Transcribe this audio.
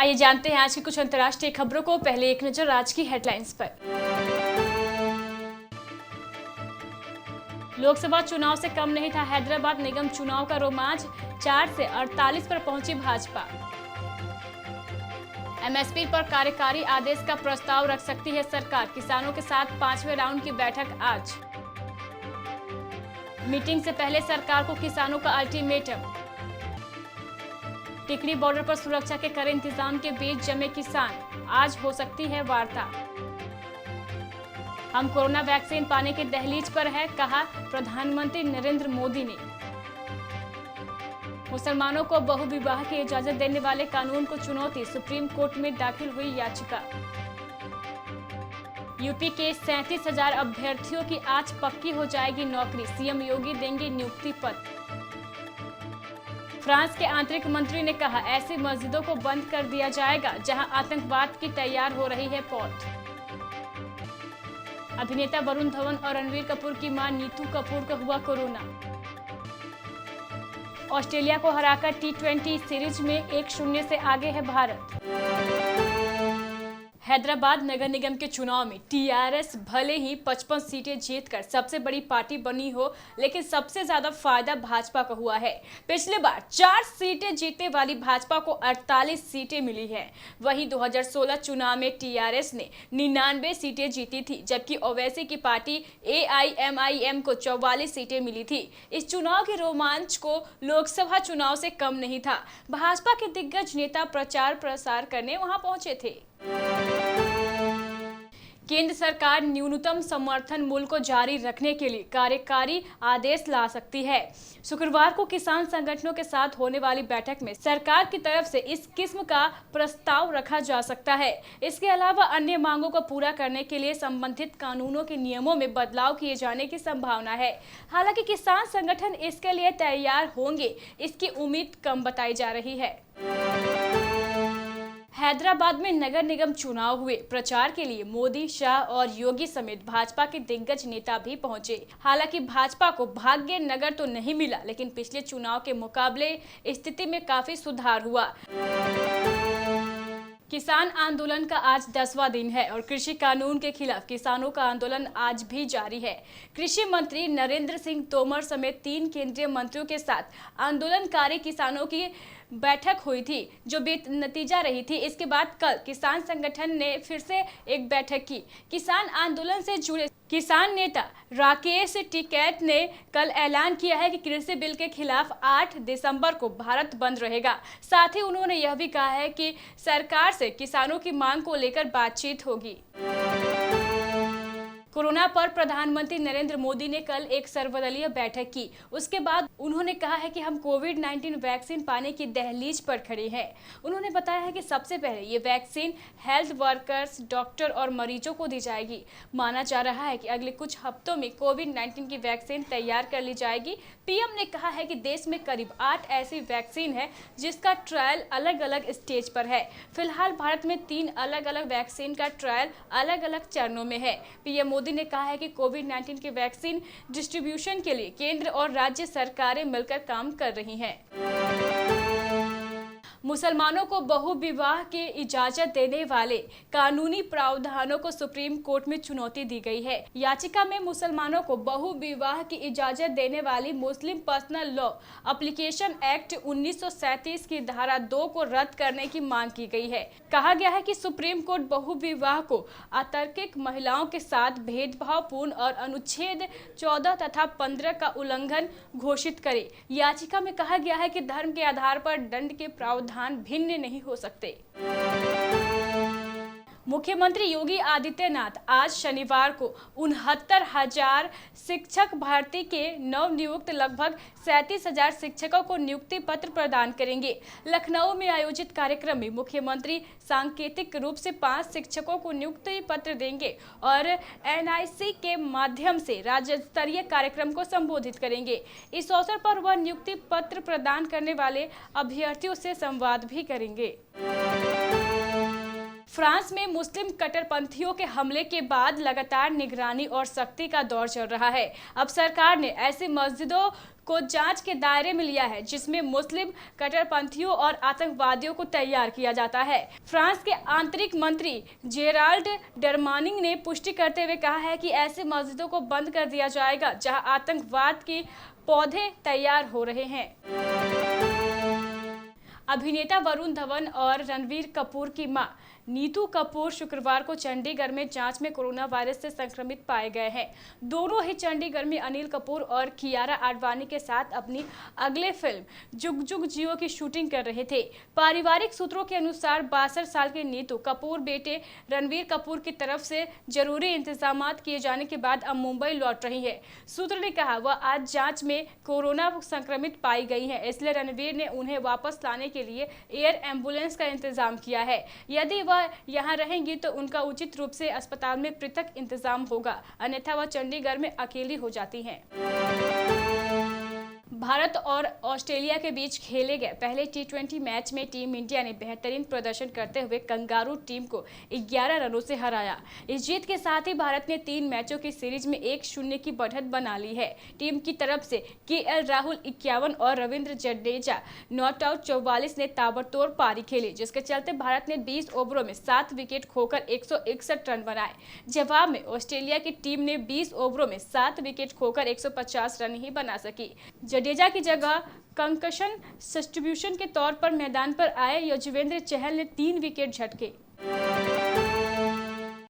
आइए जानते हैं आज की कुछ अंतर्राष्ट्रीय खबरों को। पहले एक नजर आज की हेडलाइंस पर। लोकसभा चुनाव से कम नहीं था हैदराबाद निगम चुनाव का रोमांच, 4 से 48 पर पहुंची भाजपा। एमएसपी पर कार्यकारी आदेश का प्रस्ताव रख सकती है सरकार, किसानों के साथ 5वें राउंड की बैठक आज। मीटिंग से पहले सरकार को किसानों का अल्टीमेटम। टिकरी बॉर्डर पर सुरक्षा के कड़े इंतजाम के बीच जमे किसान, आज हो सकती है वार्ता। हम कोरोना वैक्सीन पाने की दहलीज पर है, कहा प्रधानमंत्री नरेंद्र मोदी ने। मुसलमानों को बहुविवाह की इजाजत देने वाले कानून को चुनौती, सुप्रीम कोर्ट में दाखिल हुई याचिका। यूपी के 37,000 अभ्यर्थियों की आज पक्की हो जाएगी नौकरी, सीएम योगी देंगे नियुक्ति पत्र। फ्रांस के आंतरिक मंत्री ने कहा, ऐसी मस्जिदों को बंद कर दिया जाएगा जहां आतंकवाद की तैयार हो रही है पौध। अभिनेता वरुण धवन और रणबीर कपूर की मां नीतू कपूर को हुआ कोरोना। ऑस्ट्रेलिया को हराकर टी20 सीरीज में 1-0 से आगे है भारत। हैदराबाद नगर निगम के चुनाव में टीआरएस भले ही 55 सीटें जीतकर सबसे बड़ी पार्टी बनी हो, लेकिन सबसे ज्यादा फायदा भाजपा को हुआ है। पिछले बार 4 सीटें जीतने वाली भाजपा को 48 सीटें मिली हैं। वहीं 2016 चुनाव में टीआरएस ने 99 सीटें जीती थी, जबकि ओवैसी की पार्टी एआईएमआईएम को 44 सीटें मिली थी। इस चुनाव के रोमांच को लोकसभा चुनाव से कम नहीं था। भाजपा के दिग्गज नेता प्रचार प्रसार करने वहां पहुंचे थे। केंद्र सरकार न्यूनतम समर्थन मूल्य को जारी रखने के लिए कार्यकारी आदेश ला सकती है। शुक्रवार को किसान संगठनों के साथ होने वाली बैठक में सरकार की तरफ से इस किस्म का प्रस्ताव रखा जा सकता है। इसके अलावा अन्य मांगों को पूरा करने के लिए संबंधित कानूनों के नियमों में बदलाव किए जाने की संभावना है। हालांकि किसान संगठन इसके लिए तैयार होंगे, इसकी उम्मीद कम बताई जा रही है। हैदराबाद में नगर निगम चुनाव हुए। प्रचार के लिए मोदी, शाह और योगी समेत भाजपा के दिग्गज नेता भी पहुंचे। हालांकि भाजपा को भाग्य नगर तो नहीं मिला, लेकिन पिछले चुनाव के मुकाबले स्थिति में काफी सुधार हुआ। किसान आंदोलन का आज 10वां दिन है और कृषि कानून के खिलाफ किसानों का आंदोलन आज भी जारी है। कृषि मंत्री नरेंद्र सिंह तोमर समेत 3 केंद्रीय मंत्रियों के साथ आंदोलनकारी किसानों की बैठक हुई थी, जो बेनतीजा रही थी। इसके बाद कल किसान संगठन ने फिर से एक बैठक की। किसान आंदोलन से जुड़े किसान नेता राकेश टिकैत ने कल ऐलान किया है कि कृषि बिल के खिलाफ 8 दिसंबर को भारत बंद रहेगा। साथ ही उन्होंने यह भी कहा है कि सरकार से किसानों की मांग को लेकर बातचीत होगी। कोरोना पर प्रधानमंत्री नरेंद्र मोदी ने कल एक सर्वदलीय बैठक की। उसके बाद उन्होंने कहा है कि हम कोविड-19 वैक्सीन पाने की दहलीज पर खड़े हैं। उन्होंने बताया है कि सबसे पहले ये वैक्सीन हेल्थ वर्कर्स, डॉक्टर और मरीजों को दी जाएगी। माना जा रहा है कि अगले कुछ हफ्तों में कोविड-19 की वैक्सीन तैयार कर ली जाएगी। पीएम ने कहा है कि देश में करीब 8 ऐसी वैक्सीन है जिसका ट्रायल अलग अलग स्टेज पर है। फिलहाल भारत में 3 अलग अलग वैक्सीन का ट्रायल अलग अलग चरणों में है। पीएम मोदी ने कहा है कि कोविड-19 की वैक्सीन डिस्ट्रीब्यूशन के लिए केंद्र और राज्य सरकारें मिलकर काम कर रही हैं। मुसलमानों को बहुविवाह की इजाजत देने वाले कानूनी प्रावधानों को सुप्रीम कोर्ट में चुनौती दी गई है। याचिका में मुसलमानों को बहुविवाह की इजाजत देने वाली मुस्लिम पर्सनल लॉ एप्लीकेशन एक्ट 1937 की धारा 2 को रद्द करने की मांग की गई है। कहा गया है कि सुप्रीम कोर्ट बहुविवाह को अतार्किक, महिलाओं के साथ भेदभावपूर्ण और अनुच्छेद 14 तथा 15 का उल्लंघन घोषित करे। याचिका में कहा गया है कि धर्म के आधार पर दंड के प्रावधान भिन्न नहीं हो सकते। मुख्यमंत्री योगी आदित्यनाथ आज शनिवार को 69,000 शिक्षक भर्ती के नवनियुक्त लगभग 37,000 शिक्षकों को नियुक्ति पत्र प्रदान करेंगे। लखनऊ में आयोजित कार्यक्रम में मुख्यमंत्री सांकेतिक रूप से 5 शिक्षकों को नियुक्ति पत्र देंगे और एनआईसी के माध्यम से राज्य स्तरीय कार्यक्रम को संबोधित करेंगे। इस अवसर पर वह नियुक्ति पत्र प्रदान करने वाले अभ्यर्थियों से संवाद भी करेंगे। फ्रांस में मुस्लिम कट्टरपंथियों के हमले के बाद लगातार निगरानी और सख्ती का दौर चल रहा है। अब सरकार ने ऐसी मस्जिदों को जांच के दायरे में लिया है जिसमें मुस्लिम कट्टरपंथियों और आतंकवादियों को तैयार किया जाता है। फ्रांस के आंतरिक मंत्री जेराल्ड डरमानिंग ने पुष्टि करते हुए कहा है कि ऐसी मस्जिदों को बंद कर दिया जाएगा जहां आतंकवाद के पौधे तैयार हो रहे हैं। अभिनेता वरुण धवन और रणबीर कपूर की मां नीतू कपूर शुक्रवार को चंडीगढ़ में जांच में कोरोना वायरस से संक्रमित पाए गए हैं। दोनों ही चंडीगढ़ में अनिल कपूर और कियारा आडवाणी के साथ अपनी अगले फिल्म जुग जुग जियो की शूटिंग कर रहे थे। पारिवारिक सूत्रों के अनुसार 62 साल के नीतू कपूर बेटे रणबीर कपूर की तरफ से जरूरी इंतजाम किए जाने के बाद अब मुंबई लौट रही है। सूत्र ने कहा वह आज जांच में कोरोना संक्रमित पाई गई है, इसलिए रणबीर ने उन्हें वापस लाने के लिए एयर एम्बुलेंस का इंतजाम किया है। यदि वह यहाँ रहेंगी तो उनका उचित रूप से अस्पताल में पृथक इंतजाम होगा, अन्यथा वह चंडीगढ़ में अकेली हो जाती हैं। भारत और ऑस्ट्रेलिया के बीच खेले गए पहले टी20 मैच में टीम इंडिया ने बेहतरीन प्रदर्शन करते हुए कंगारू टीम को 11 रनों से हराया। इस जीत के साथ ही भारत ने 3 मैचों की सीरीज में 1-0 की बढ़त बना ली है। टीम की तरफ से केएल राहुल 51 और रविंद्र जडेजा नॉट आउट 44 ने ताबड़तोड़ पारी खेली, जिसके चलते भारत ने 20 ओवरों में 7 विकेट खोकर 161 रन बनाए। जवाब में ऑस्ट्रेलिया की टीम ने 20 ओवरों में 7 विकेट खोकर 150 रन ही बना सकी। जडेजा की जगह कंकशन सब्स्टिट्यूशन के तौर पर मैदान पर आए युजवेंद्र चहल ने 3 विकेट झटके।